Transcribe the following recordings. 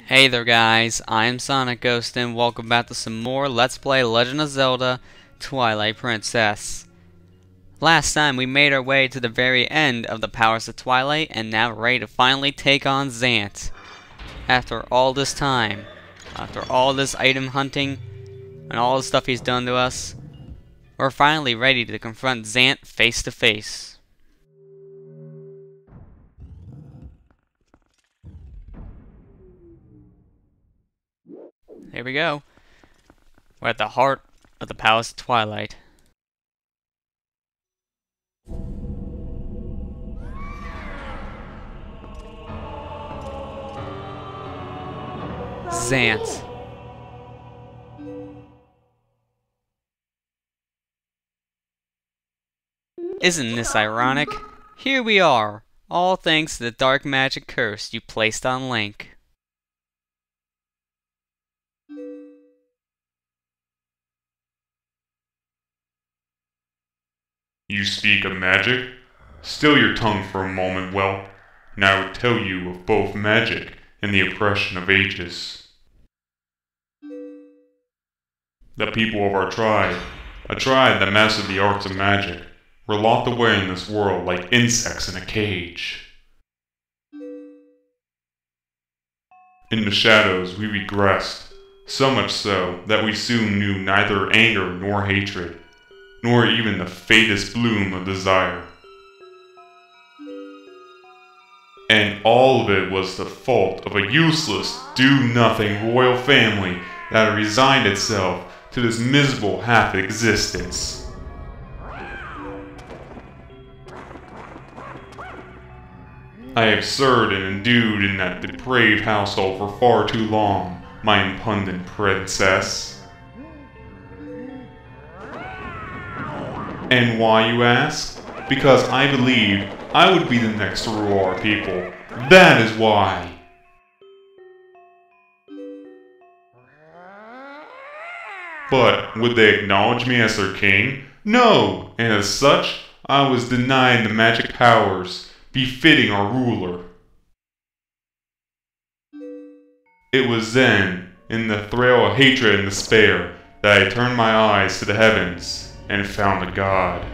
Hey there guys, I'm SonicGhost and welcome back to some more Let's Play Legend of Zelda Twilight Princess. Last time we made our way to the very end of the Powers of Twilight and now we're ready to finally take on Zant. After all this time, after all this item hunting and all the stuff he's done to us, we're finally ready to confront Zant face to face. Here we go. We're at the heart of the Palace of Twilight. Zant. Isn't this ironic? Here we are, all thanks to the dark magic curse you placed on Link. You speak of magic? Still your tongue for a moment, well, and I would tell you of both magic and the oppression of ages. The people of our tribe, a tribe that mastered the arts of magic, were locked away in this world like insects in a cage. In the shadows we regressed, so much so that we soon knew neither anger nor hatred, nor even the faintest bloom of desire. And all of it was the fault of a useless, do-nothing royal family that had resigned itself to this miserable half-existence. I have served and endued in that depraved household for far too long, my impudent princess. And why, you ask? Because I believed I would be the next to rule our people. That is why. But would they acknowledge me as their king? No! And as such, I was denied the magic powers befitting our ruler. It was then, in the thrill of hatred and despair, that I turned my eyes to the heavens and found a god.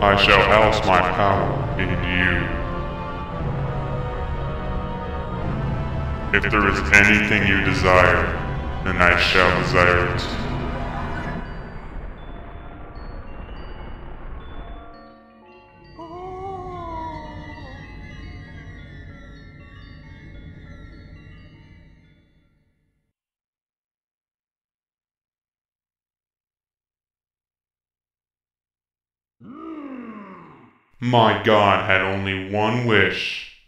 I shall house my power in you. If there is anything you desire, then I shall desire it. My god had only one wish.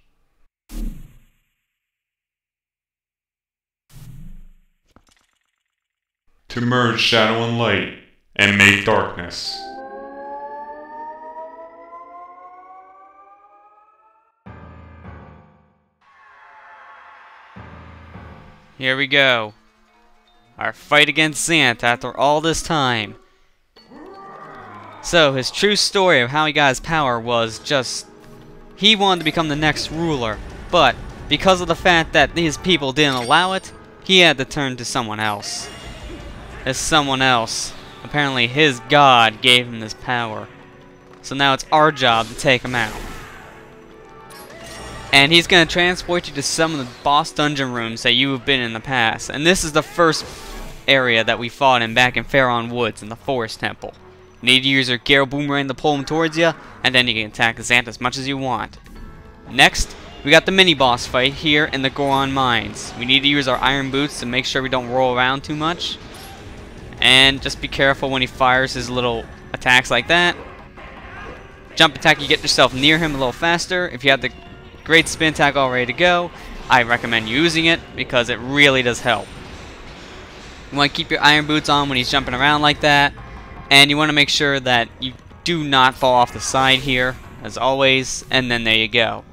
To merge shadow and light, and make darkness. Here we go. Our fight against Zant after all this time. So, his true story of how he got his power was just... he wanted to become the next ruler, but because of the fact that his people didn't allow it, he had to turn to someone else. This someone else, apparently his god gave him this power. So now it's our job to take him out. And he's going to transport you to some of the boss dungeon rooms that you have been in the past. And this is the first area that we fought in back in Pharaon Woods in the Forest Temple. You need to use your Gale Boomerang to pull him towards you, and then you can attack Zant as much as you want. Next, we got the mini-boss fight here in the Goron Mines. We need to use our Iron Boots to make sure we don't roll around too much. And just be careful when he fires his little attacks like that. Jump attack, you get yourself near him a little faster. If you have the great spin attack all ready to go, I recommend using it because it really does help. You want to keep your Iron Boots on when he's jumping around like that. And you want to make sure that you do not fall off the side here, as always. And then there you go.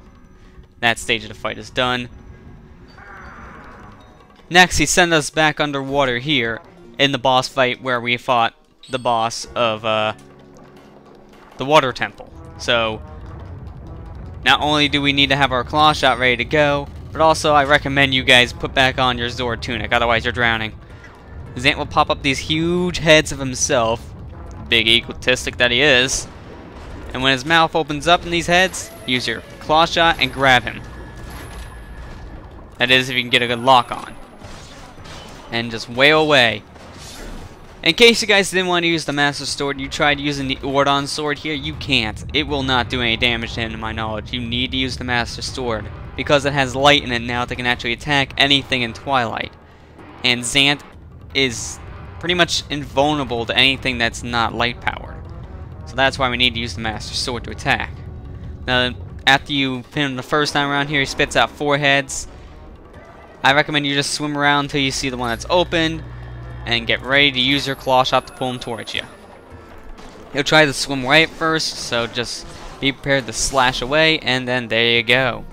That stage of the fight is done. Next, he sent us back underwater here in the boss fight where we fought the boss of the Water Temple. So, not only do we need to have our claw shot ready to go, but also I recommend you guys put back on your Zord tunic, otherwise you're drowning. Zant will pop up these huge heads of himself, big egotistic that he is, and when his mouth opens up in these heads, use your claw shot and grab him. That is if you can get a good lock on. And just wail away. In case you guys didn't want to use the Master Sword, you tried using the Ordon Sword here, you can't. It will not do any damage to him, to my knowledge. You need to use the Master Sword, because it has light in it now that can actually attack anything in Twilight. And Zant is pretty much invulnerable to anything that's not light powered. So that's why we need to use the Master Sword to attack. Now, after you pin him the first time around here, he spits out 4 heads. I recommend you just swim around until you see the one that's open, and get ready to use your claw shot to pull him towards you. He'll try to swim right at first, so just be prepared to slash away, and then there you go.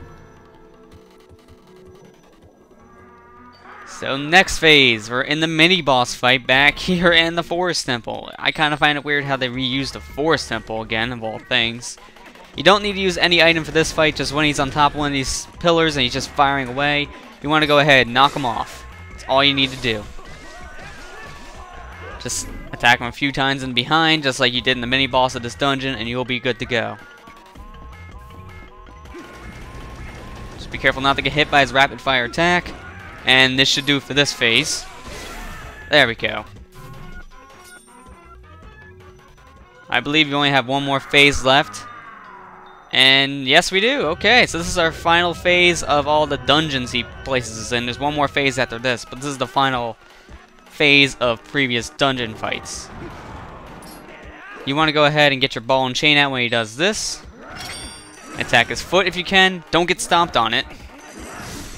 So next phase, we're in the mini-boss fight back here in the Forest Temple. I kind of find it weird how they reused the Forest Temple again, of all things. You don't need to use any item for this fight, just when he's on top of one of these pillars and he's just firing away, you want to go ahead and knock him off. That's all you need to do. Just attack him a few times in behind, just like you did in the mini-boss of this dungeon, and you'll be good to go. Just be careful not to get hit by his rapid-fire attack, and this should do it for this phase. There we go. I believe you only have one more phase left. And yes, we do. Okay, so this is our final phase of all the dungeons he places us in. There's one more phase after this, but this is the final phase of previous dungeon fights. You want to go ahead and get your ball and chain out when he does this. Attack his foot if you can. Don't get stomped on it.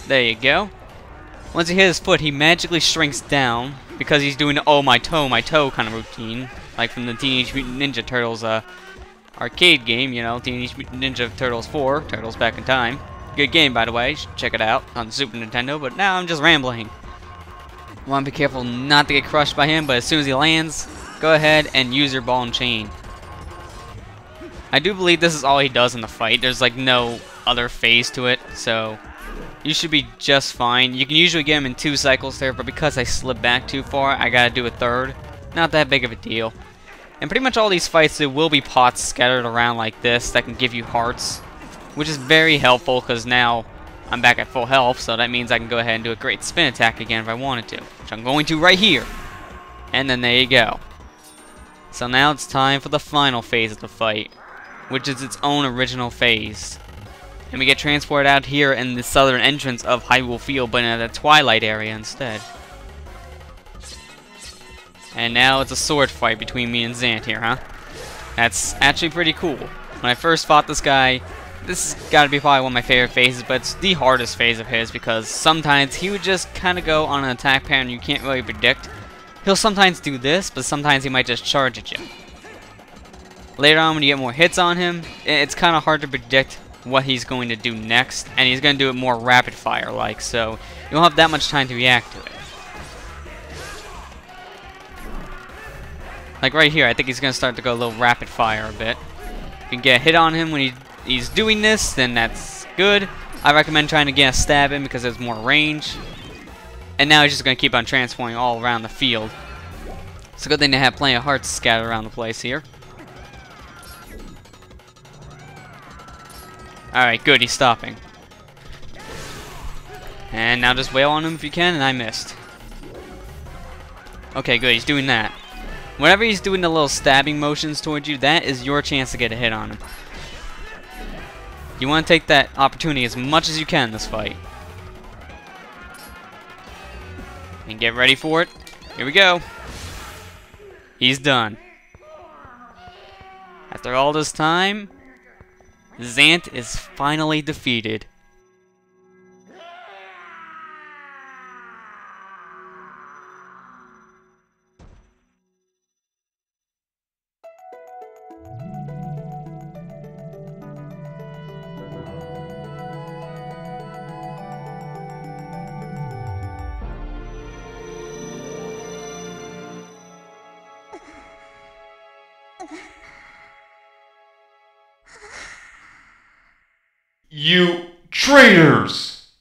There you go. Once you hit his foot, he magically shrinks down because he's doing the oh my toe kind of routine, like from the Teenage Mutant Ninja Turtles arcade game, you know, Teenage Mutant Ninja Turtles 4, Turtles Back in Time. Good game, by the way. You should check it out on Super Nintendo, but now I'm just rambling. Want to be careful not to get crushed by him, but as soon as he lands, go ahead and use your ball and chain. I do believe this is all he does in the fight. There's like no other phase to it, so you should be just fine. You can usually get him in 2 cycles there, but because I slipped back too far, I gotta do a 3rd. Not that big of a deal. And pretty much all these fights, there will be pots scattered around like this that can give you hearts, which is very helpful because now I'm back at full health, so that means I can go ahead and do a great spin attack again if I wanted to, which I'm going to right here. And then there you go. So now it's time for the final phase of the fight, which is its own original phase. And we get transported out here in the southern entrance of Hyrule Field, but in the Twilight area instead. And now it's a sword fight between me and Zant here, huh? That's actually pretty cool. When I first fought this guy, this has got to be probably one of my favorite phases, but it's the hardest phase of his because sometimes he would just kind of go on an attack pattern you can't really predict. He'll sometimes do this, but sometimes he might just charge at you. Later on, when you get more hits on him, it's kind of hard to predict what he's going to do next, and he's going to do it more rapid fire like, so you won't have that much time to react to it. Like right here, I think he's going to start to go a little rapid fire a bit. If you can get a hit on him when he's doing this, then that's good. I recommend trying to get a stab in because there's more range. And now he's just going to keep on transforming all around the field. It's a good thing to have plenty of hearts scattered around the place here. Alright, good, he's stopping. And now just wail on him if you can, and I missed. Okay, good, he's doing that. Whenever he's doing the little stabbing motions towards you, that is your chance to get a hit on him. You want to take that opportunity as much as you can in this fight. And get ready for it. Here we go. He's done. After all this time, Zant is finally defeated. You traitors!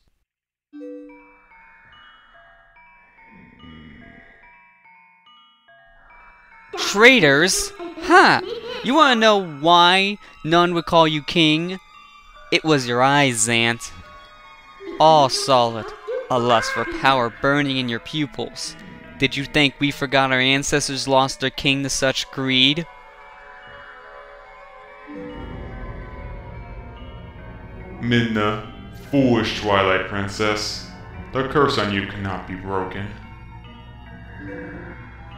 Traitors? Huh! You wanna know why none would call you king? It was your eyes, Zant. All solid. A lust for power burning in your pupils. Did you think we forgot our ancestors lost their king to such greed? Midna, foolish Twilight Princess, the curse on you cannot be broken.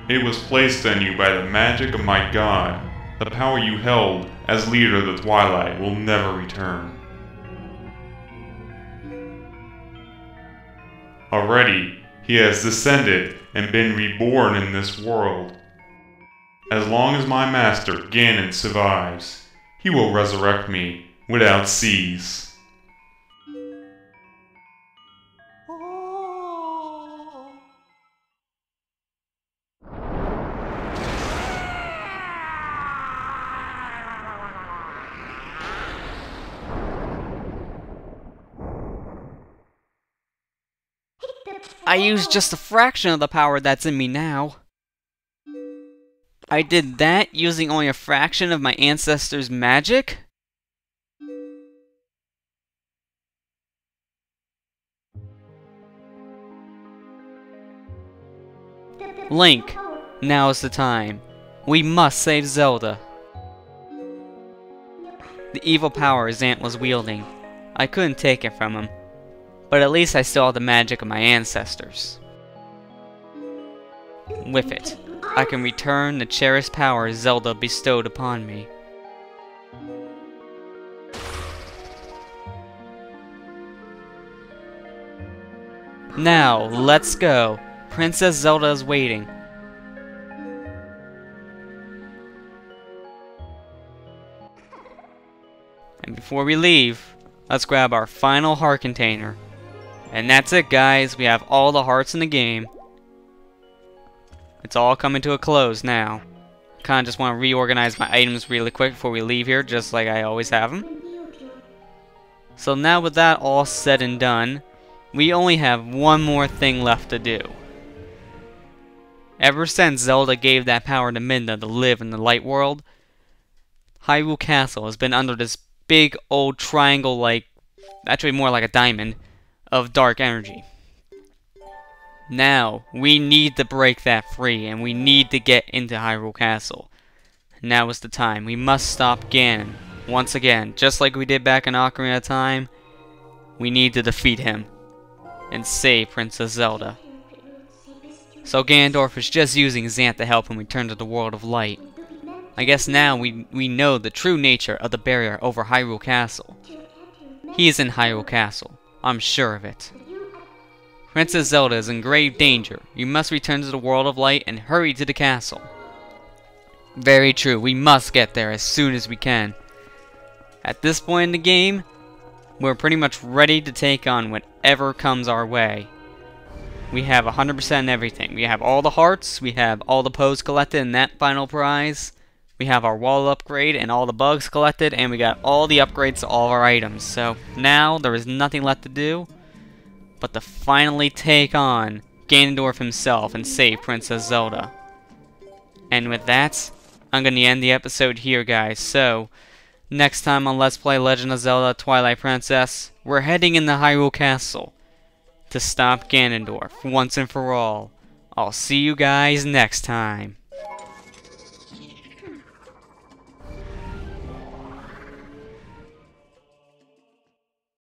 It was placed on you by the magic of my god. The power you held as leader of the Twilight will never return. Already, he has descended and been reborn in this world. As long as my master, Ganon, survives, he will resurrect me without cease. I used just a fraction of the power that's in me now. I did that using only a fraction of my ancestors' magic? Link, now is the time. We must save Zelda. The evil power Zant was wielding, I couldn't take it from him. But at least I still have the magic of my ancestors. With it, I can return the cherished power Zelda bestowed upon me. Now, let's go. Princess Zelda is waiting. And before we leave, let's grab our final heart container. And that's it, guys. We have all the hearts in the game. It's all coming to a close now. Kinda just want to reorganize my items really quick before we leave here, just like I always have them. So now with that all said and done, we only have one more thing left to do. Ever since Zelda gave that power to Midna to live in the light world, Hyrule Castle has been under this big old triangle, like, actually more like a diamond, of dark energy. Now, we need to break that free, and we need to get into Hyrule Castle. Now is the time. We must stop Ganon. Once again, just like we did back in Ocarina of Time, we need to defeat him and save Princess Zelda. So Ganondorf is just using Zant to help him return to the world of light. I guess now we know the true nature of the barrier over Hyrule Castle. He is in Hyrule Castle. I'm sure of it. Princess Zelda is in grave danger. You must return to the world of light and hurry to the castle. Very true. We must get there as soon as we can. At this point in the game, we're pretty much ready to take on whatever comes our way. We have 100% everything. We have all the hearts. We have all the poes collected in that final prize. We have our wall upgrade and all the bugs collected, and we got all the upgrades to all of our items. So now there is nothing left to do but to finally take on Ganondorf himself and save Princess Zelda. And with that, I'm going to end the episode here, guys. So next time on Let's Play Legend of Zelda Twilight Princess, we're heading into Hyrule Castle to stop Ganondorf once and for all. I'll see you guys next time.